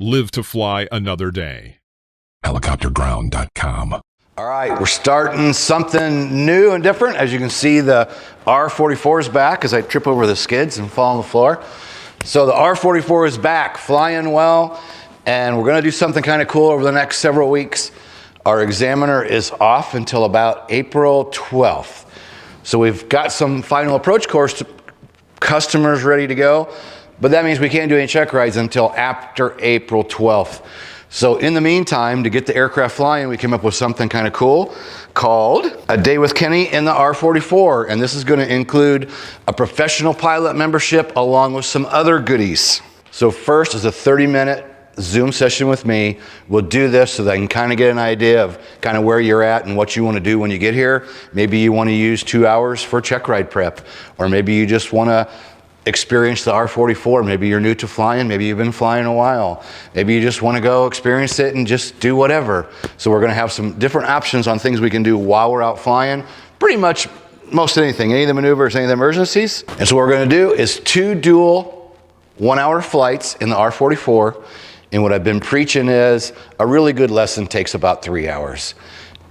Live to fly another day. Helicopterground.com. All right, we're starting something new and different. As you can see, the R44 is back as I trip over the skids and fall on the floor. So the R44 is back, flying well, and we're gonna do something kind of cool over the next several weeks. Our examiner is off until about April 12th. So we've got some final approach course customers ready to go, but that means we can't do any check rides until after April 12th. So in the meantime, to get the aircraft flying, we came up with something kind of cool called A Day with Kenny in the R44. And this is going to include a professional pilot membership along with some other goodies. So first is a 30-minute Zoom session with me. We'll do this so that I can kind of get an idea of kind of where you're at and what you want to do when you get here. Maybe you want to use 2 hours for check ride prep, or maybe you just want to experience the R44. Maybe you're new to flying, maybe you've been flying a while. Maybe you just want to go experience it and just do whatever. So we're going to have some different options on things we can do while we're out flying. Pretty much most anything, any of the maneuvers, any of the emergencies. And so what we're going to do is 2 dual 1-hour flights in the R44. And what I've been preaching is a really good lesson takes about 3 hours.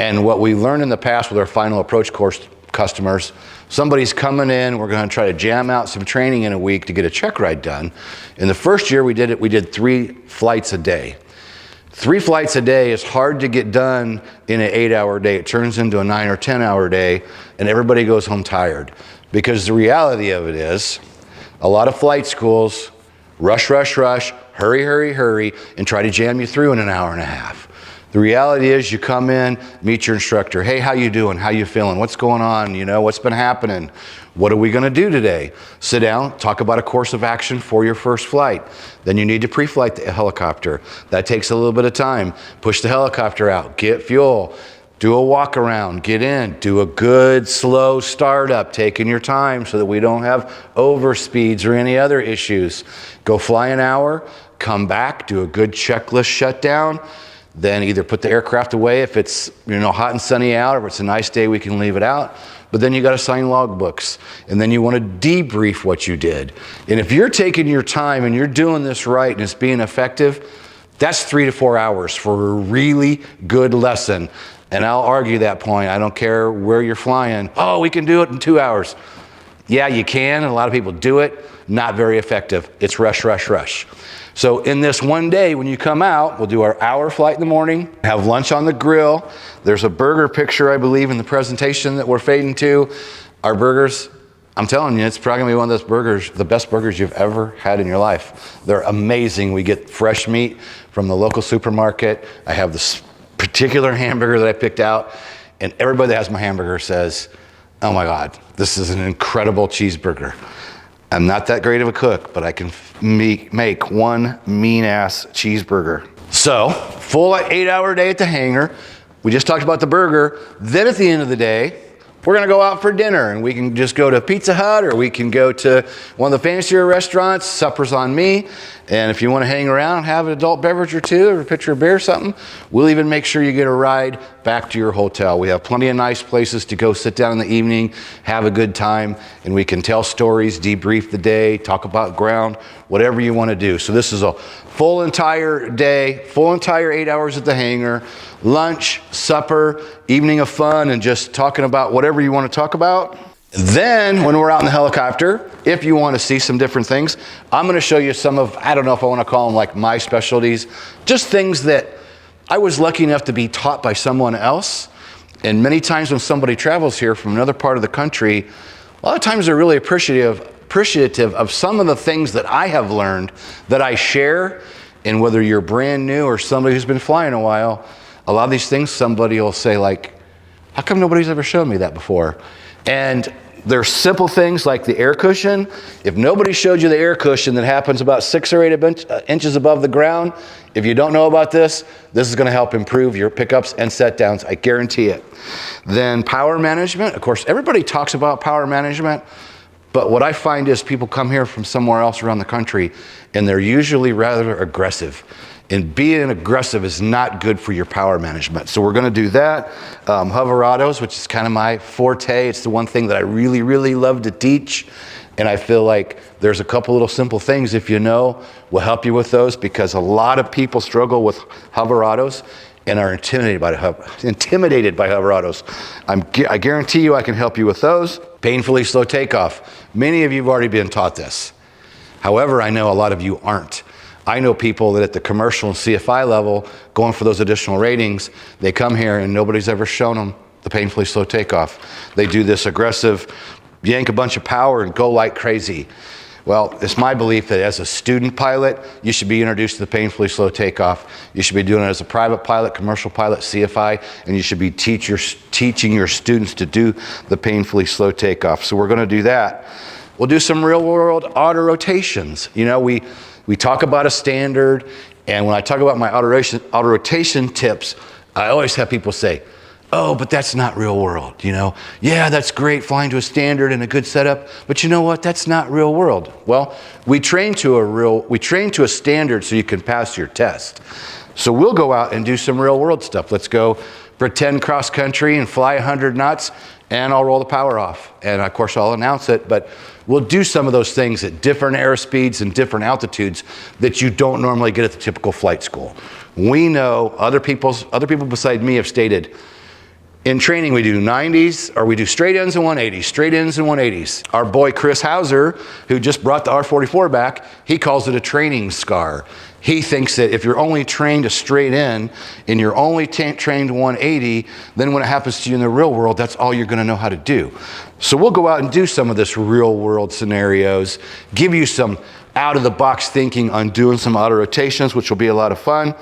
And what we learned in the past with our final approach course customers, somebody's coming in, we're going to try to jam out some training in a week to get a check ride done. In the first year we did 3 flights a day. 3 flights a day is hard to get done in an 8-hour day. It turns into a 9 or 10-hour day, and everybody goes home tired. Because the reality of it is, a lot of flight schools rush, rush, rush, hurry, hurry, hurry, and try to jam you through in an hour and a half. The reality is you come in, meet your instructor. Hey, how you doing? How you feeling? What's going on? You know, what's been happening? What are we going to do today? Sit down, talk about a course of action for your first flight. Then you need to pre-flight the helicopter. That takes a little bit of time. Push the helicopter out, get fuel, do a walk around, get in, do a good slow startup, taking your time so that we don't have overspeeds or any other issues. Go fly an hour, come back, do a good checklist shutdown. Then either put the aircraft away if it's hot and sunny out, or if it's a nice day we can leave it out. But then you got to sign logbooks, and then you want to debrief what you did. And if you're taking your time and you're doing this right and it's being effective, that's 3 to 4 hours for a really good lesson. And I'll argue that point. I don't care where you're flying. Oh, we can do it in 2 hours. Yeah, you can, and a lot of people do it. Not very effective. It's rush, rush, rush. So in this one day, when you come out, we'll do our hour flight in the morning, have lunch on the grill. There's a burger picture, I believe, in the presentation that we're fading to. Our burgers, I'm telling you, it's probably gonna be one of those burgers, the best burgers you've ever had in your life. They're amazing. We get fresh meat from the local supermarket. I have this particular hamburger that I picked out, and everybody that has my hamburger says, oh my God, this is an incredible cheeseburger. I'm not that great of a cook, but I can make one mean-ass cheeseburger. So, full 8-hour day at the hangar. We just talked about the burger. Then at the end of the day, we're gonna go out for dinner, and we can just go to Pizza Hut, or we can go to one of the fancier restaurants. Supper's on me. And if you want to hang around and have an adult beverage or two, or a pitcher of beer or something, we'll even make sure you get a ride back to your hotel. We have plenty of nice places to go sit down in the evening, have a good time, and we can tell stories, debrief the day, talk about ground, whatever you want to do. So this is a full entire day, full entire 8 hours at the hangar, lunch, supper, evening of fun, and just talking about whatever you want to talk about. Then when we're out in the helicopter, if you want to see some different things, I'm going to show you some of, I don't know if I want to call them like my specialties, just things that I was lucky enough to be taught by someone else. And many times when somebody travels here from another part of the country, a lot of times they're really appreciative of some of the things that I have learned that I share. And whether you're brand new or somebody who's been flying a while, a lot of these things somebody will say like, how come nobody's ever shown me that before? And there's simple things like the air cushion. If nobody showed you the air cushion that happens about 6 or 8 inches above the ground, if you don't know about this, this is going to help improve your pickups and set downs. I guarantee it. Then power management. Of course, everybody talks about power management, but what I find is people come here from somewhere else around the country, and they're usually rather aggressive. And being aggressive is not good for your power management. So we're gonna do that. Hoverados, which is kind of my forte. It's the one thing that I really, really love to teach. And I feel like there's a couple little simple things, if you know, will help you with those, because a lot of people struggle with hover autos and are intimidated by hover autos. I guarantee you I can help you with those. Painfully slow takeoff. Many of you have already been taught this. However, I know a lot of you aren't. I know people that at the commercial and CFI level, going for those additional ratings, they come here and nobody's ever shown them the painfully slow takeoff. They do this aggressive, yank a bunch of power and go like crazy. Well, it's my belief that as a student pilot, you should be introduced to the painfully slow takeoff. You should be doing it as a private pilot, commercial pilot, CFI, and you should be teaching your students to do the painfully slow takeoff. So we're gonna do that. We'll do some real world auto rotations. You know, we talk about a standard, and when I talk about my auto rotation tips, I always have people say, oh, but that's not real world, you know? Yeah, that's great flying to a standard and a good setup, but you know what? That's not real world. Well, we train to a standard so you can pass your test. So we'll go out and do some real world stuff. Let's go pretend cross country and fly 100 knots, and I'll roll the power off. And of course I'll announce it, but we'll do some of those things at different airspeeds and different altitudes that you don't normally get at the typical flight school. We know other people beside me have stated, in training we do 90s, or we do straight ins and 180s, straight ins and 180s. Our boy Chris Hauser, who just brought the R44 back, he calls it a training scar. He thinks that if you're only trained a straight in and you're only trained 180, then when it happens to you in the real world, that's all you're gonna know how to do. So we'll go out and do some of this real world scenarios, give you some out of the box thinking on doing some auto rotations, which will be a lot of fun.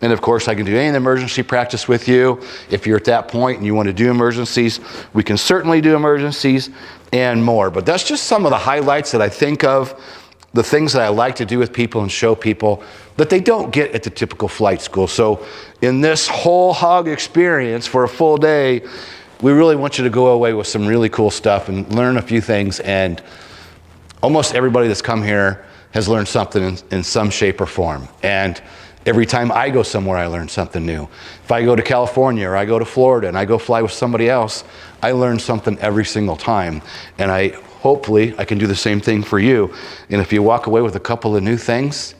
And of course, I can do any emergency practice with you. If you're at that point and you want to do emergencies, we can certainly do emergencies and more. But that's just some of the highlights that I think of, the things that I like to do with people and show people that they don't get at the typical flight school. So in this whole H.O.G. experience for a full day, we really want you to go away with some really cool stuff and learn a few things. And almost everybody that's come here has learned something in some shape or form. And every time I go somewhere, I learn something new. If I go to California or I go to Florida and I go fly with somebody else, I learn something every single time. And hopefully I can do the same thing for you. And if you walk away with a couple of new things,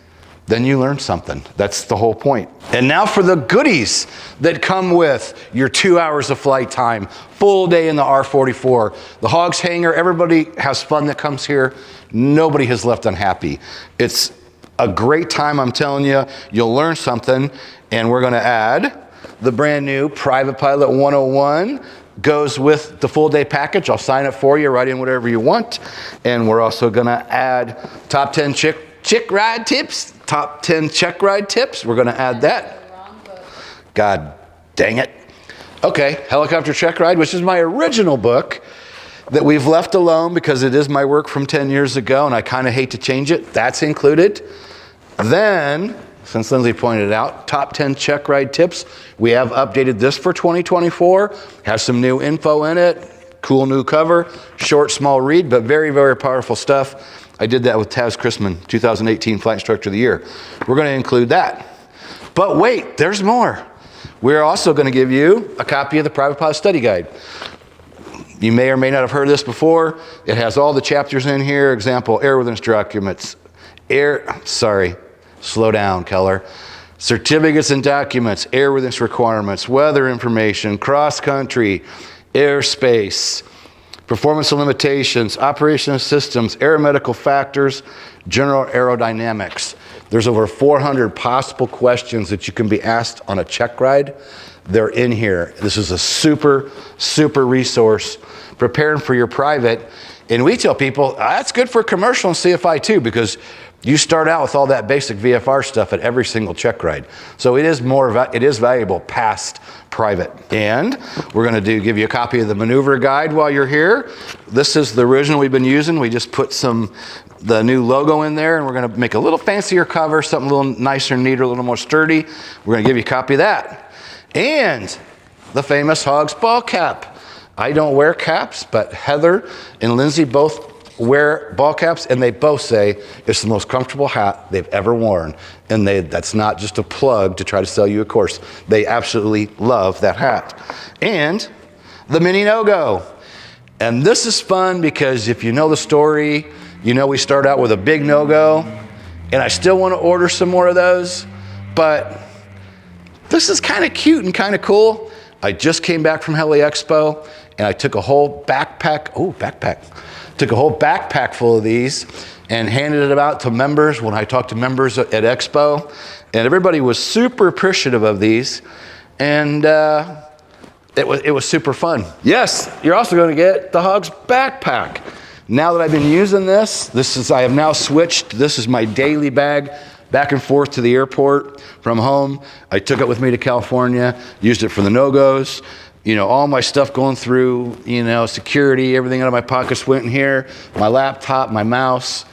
then you learn something. That's the whole point. And now for the goodies that come with your 2 hours of flight time, full day in the R44. The H.O.G.S hangar, everybody has fun that comes here. Nobody has left unhappy. It's a great time, I'm telling you. You'll learn something, and we're gonna add the brand new Private Pilot 101. Goes with the full day package. I'll sign it for you, write in whatever you want. And we're also gonna add top 10 chick ride tips, top 10 check ride tips. We're gonna add that. God dang it. Okay, Helicopter Check Ride, which is my original book that we've left alone because it is my work from 10 years ago and I kind of hate to change it. That's included. Then, since Lindsay pointed out, top 10 check ride tips. We have updated this for 2024. Has some new info in it. Cool new cover. Short, small read, but very, very powerful stuff. I did that with Taz Chrisman, 2018 Flight Instructor of the Year. We're going to include that. But wait, there's more. We're also going to give you a copy of the Private Pilot Study Guide. You may or may not have heard this before. It has all the chapters in here. Example, airworthiness documents. Slow down, Keller. Certificates and documents, airworthiness requirements, weather information, cross-country, airspace, performance and limitations, operational systems, aeromedical factors, general aerodynamics. There's over 400 possible questions that you can be asked on a check ride. They're in here. This is a super, super resource. Preparing for your private. And we tell people, that's good for commercial and CFI too, because you start out with all that basic VFR stuff at every single check ride. So it is valuable past private. And we're going to give you a copy of the maneuver guide while you're here. This is the original we've been using. We just put the new logo in there, and we're going to make a little fancier cover, something a little nicer, neater, a little more sturdy. We're going to give you a copy of that. And the famous H.O.G.S ball cap. I don't wear caps, but Heather and Lindsay both wear ball caps, and they both say it's the most comfortable hat they've ever worn. And that's not just a plug to try to sell you a course. They absolutely love that hat. And the mini no-go. And this is fun because if you know the story, You know, we start out with a big no-go, and I still want to order some more of those, but this is kind of cute and kind of cool. I just came back from Heli Expo, and I took a whole backpack full of these and handed it out to members when I talked to members at Expo, and everybody was super appreciative of these, and it was super fun. Yes, you're also going to get the H.O.G.S backpack. Now that I've been using I have now switched. This is my daily bag back and forth to the airport from home. I took it with me to California, used it for the no-goes. You know, all my stuff going through, you know, security, everything out of my pockets went in here. My laptop, my mouse,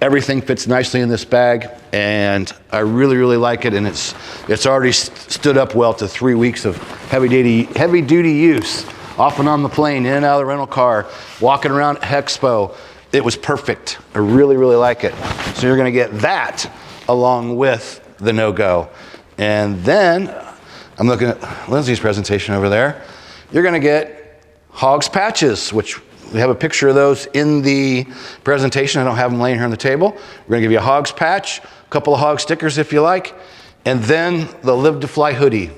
everything fits nicely in this bag, and I really, really like it. And it's already stood up well to 3 weeks of heavy duty use. Off and on the plane, in and out of the rental car, walking around Expo. It was perfect. I really, really like it. So you're gonna get that along with the no-go. And then, I'm looking at Lindsay's presentation over there. You're gonna get H.O.G.S patches, which we have a picture of those in the presentation. I don't have them laying here on the table. We're gonna give you a H.O.G.S patch, a couple of H.O.G.S stickers if you like, and then the Live to Fly hoodie.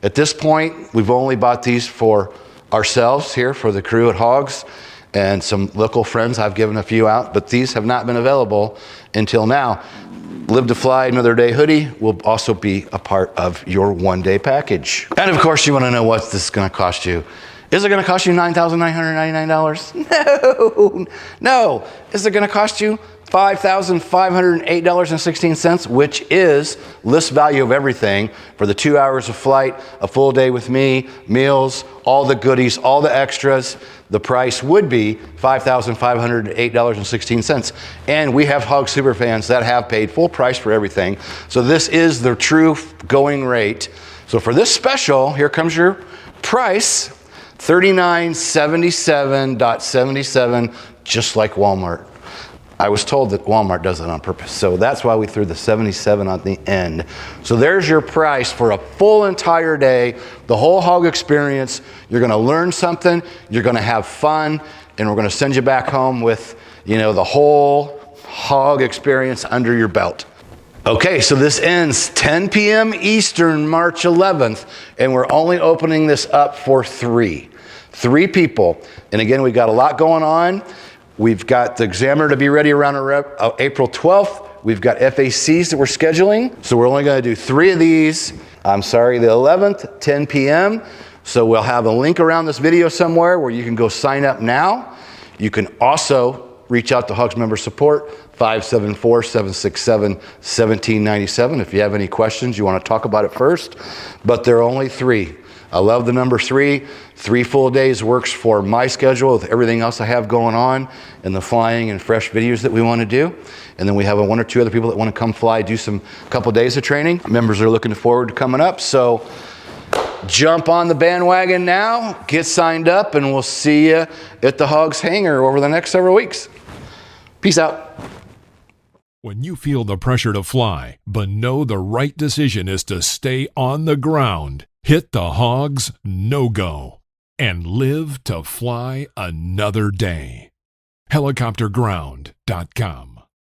At this point, we've only bought these for ourselves here, for the crew at H.O.G.S, and some local friends. I've given a few out, but these have not been available until now. Live to Fly Another Day hoodie will also be a part of your one-day package. And of course, you want to know what this is going to cost you. Is it going to cost you $9,999? No. Is it going to cost you $5,508.16, which is list value of everything for the 2 hours of flight, a full day with me, meals, all the goodies, all the extras. The price would be $5,508.16. And we have H.O.G.S superfans that have paid full price for everything. So this is the true going rate. So for this special, here comes your price, $3977.77, just like Walmart. I was told that Walmart does it on purpose, so that's why we threw the 77 on the end. So there's your price for a full entire day, the whole H.O.G experience. You're gonna learn something, you're gonna have fun, and we're gonna send you back home with, you know, the whole H.O.G experience under your belt. Okay, so this ends 10 p.m. Eastern, March 11th, and we're only opening this up for three people. And again, we've got a lot going on. We've got the examiner to be ready around April 12th. We've got FACs that we're scheduling. So we're only gonna do 3 of these. The 11th, 10 p.m. So we'll have a link around this video somewhere where you can go sign up now. You can also reach out to H.O.G.S member support, 574-767-1797 if you have any questions, you wanna talk about it first. But there are only 3. I love the number 3. 3 full days works for my schedule with everything else I have going on and the flying and fresh videos that we want to do. And then we have 1 or 2 other people that want to come fly, do some couple days of training. Members are looking forward to coming up. So jump on the bandwagon now, get signed up, and we'll see you at the H.O.G.S hangar over the next several weeks. Peace out. When you feel the pressure to fly, but know the right decision is to stay on the ground, hit the H.O.G.S no-go and live to fly another day. Helicopterground.com